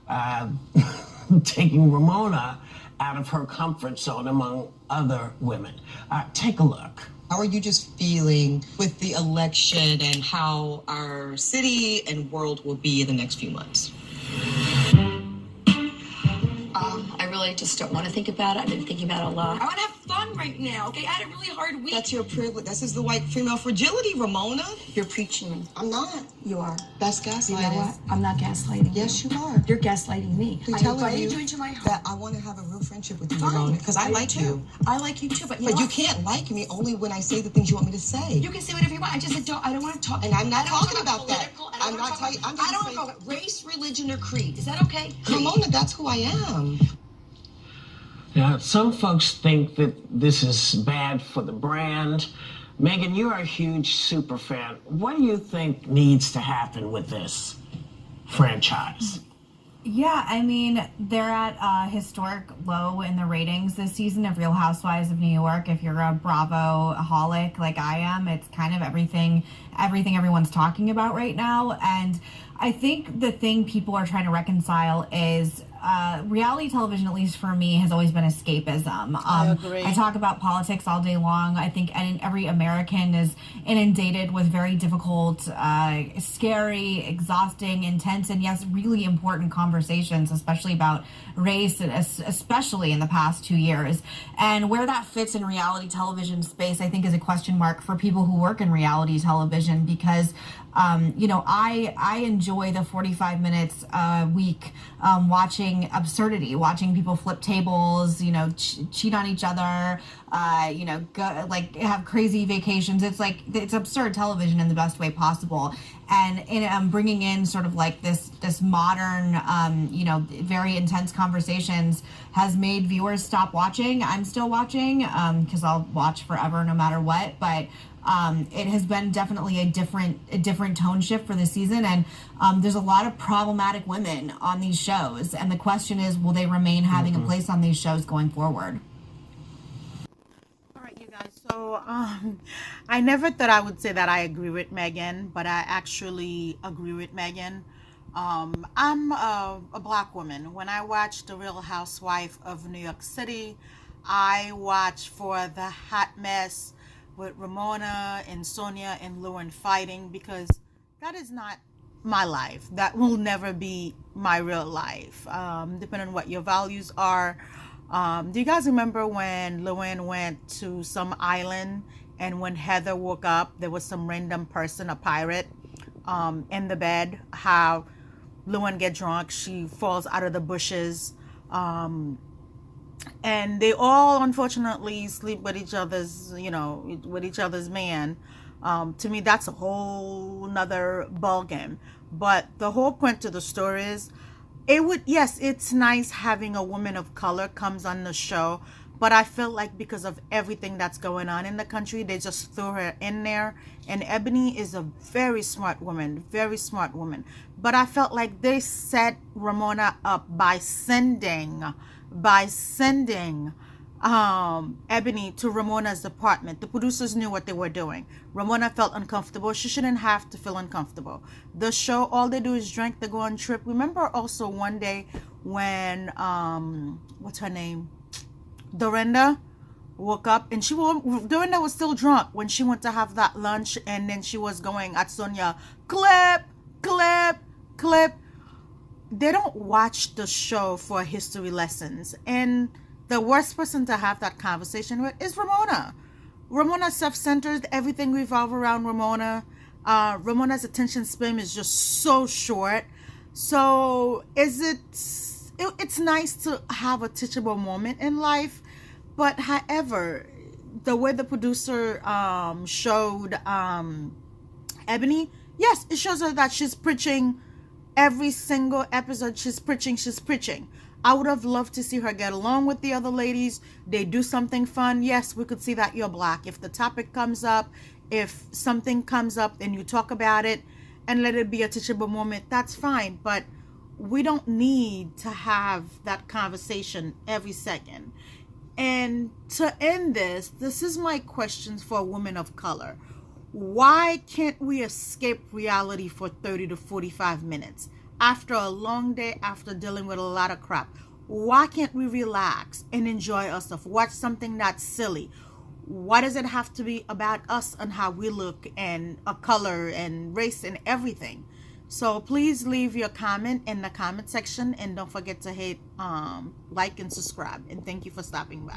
uh, taking Ramona out of her comfort zone among other women. Take a look. How are you just feeling with the election and how our city and world will be in the next few months? I really just don't want to think about it. I've been thinking about it a lot. I want to have fun right now, okay? I had a really hard week. That's your privilege. This is the white female fragility, Ramona. You're preaching. I'm not. You are. That's gaslighting. You know what? I'm not gaslighting Yes, you are. You're gaslighting me. I'm I telling invited you you into my home. that I want to have a real friendship with you, Ramona, because I like you. I like you too, but But you can't like me only when I say the things you want me to say. You can say whatever you want. I don't want to talk. And I'm not talking about that. I'm not talking. I don't want to talk about race, religion, or creed. Is that okay? Ramona, that's who I am. Now, some folks think that this is bad for the brand. Megan, you're a huge super fan. What do you think needs to happen with this franchise? Yeah, I mean, they're at a historic low in the ratings this season of Real Housewives of New York. If you're a Bravo-aholic like I am, it's kind of everything everyone's talking about right now. And I think the thing people are trying to reconcile is reality television, at least for me, has always been escapism. I agree. I talk about politics all day long. I think every American is inundated with very difficult, scary, exhausting, intense, and yes, really important conversations, especially about race, especially in the past 2 years. And where that fits in reality television space, I think, is a question mark for people who work in reality television, because I enjoy the 45 minutes a week watching absurdity, watching people flip tables, cheat on each other, have crazy vacations. It's absurd television in the best way possible. And bringing in sort of like this modern, very intense conversations has made viewers stop watching. I'm still watching because I'll watch forever no matter what. But it has been definitely a different tone shift for the season, and there's a lot of problematic women on these shows, and the question is, will they remain having a place on these shows going forward? All right, you guys. So I never thought I would say that I agree with Megan, but I actually agree with Megan. I'm a black woman. When I watch The Real Housewife of New York City, I watch for the hot mess with Ramona and Sonia and Lauren fighting, because that is not my life. That will never be my real life, depending on what your values are. Do you guys remember when Lauren went to some island, and when Heather woke up, there was some random person, a pirate, in the bed? How Lauren get drunk, she falls out of the bushes, and they all unfortunately sleep with each other's man. To me, that's a whole nother ball game. But the whole point to the story is, it's nice having a woman of color comes on the show, but I feel like because of everything that's going on in the country, they just threw her in there. And Eboni is a very smart woman. But I felt like they set Ramona up by sending Eboni to Ramona's apartment. The producers knew what they were doing. Ramona felt uncomfortable. She shouldn't have to feel uncomfortable. The show, all they do is drink, they go on trip. Remember also one day when what's her name, Dorinda woke up, and Dorinda was still drunk when she went to have that lunch, and then she was going at Sonia, clip. They don't watch the show for history lessons, and the worst person to have that conversation with is Ramona. Ramona's self-centered. Everything revolves around Ramona. Ramona's attention span is just so short. So it's nice to have a teachable moment in life, but however, the way the producer showed Eboni, yes, it shows her that she's preaching. Every single episode, she's preaching. I would have loved to see her get along with the other ladies. They do something fun. Yes, we could see that you're black. If the topic comes up, if something comes up and you talk about it and let it be a teachable moment, that's fine. But we don't need to have that conversation every second. And to end this is my questions for women of color. Why can't we escape reality for 30 to 45 minutes? after a long day, after dealing with a lot of crap. Why can't we relax and enjoy ourselves? Watch something that's silly. Why does it have to be about us and how we look and a color and race and everything? So please leave your comment in the comment section, and don't forget to hit like and subscribe. And thank you for stopping by.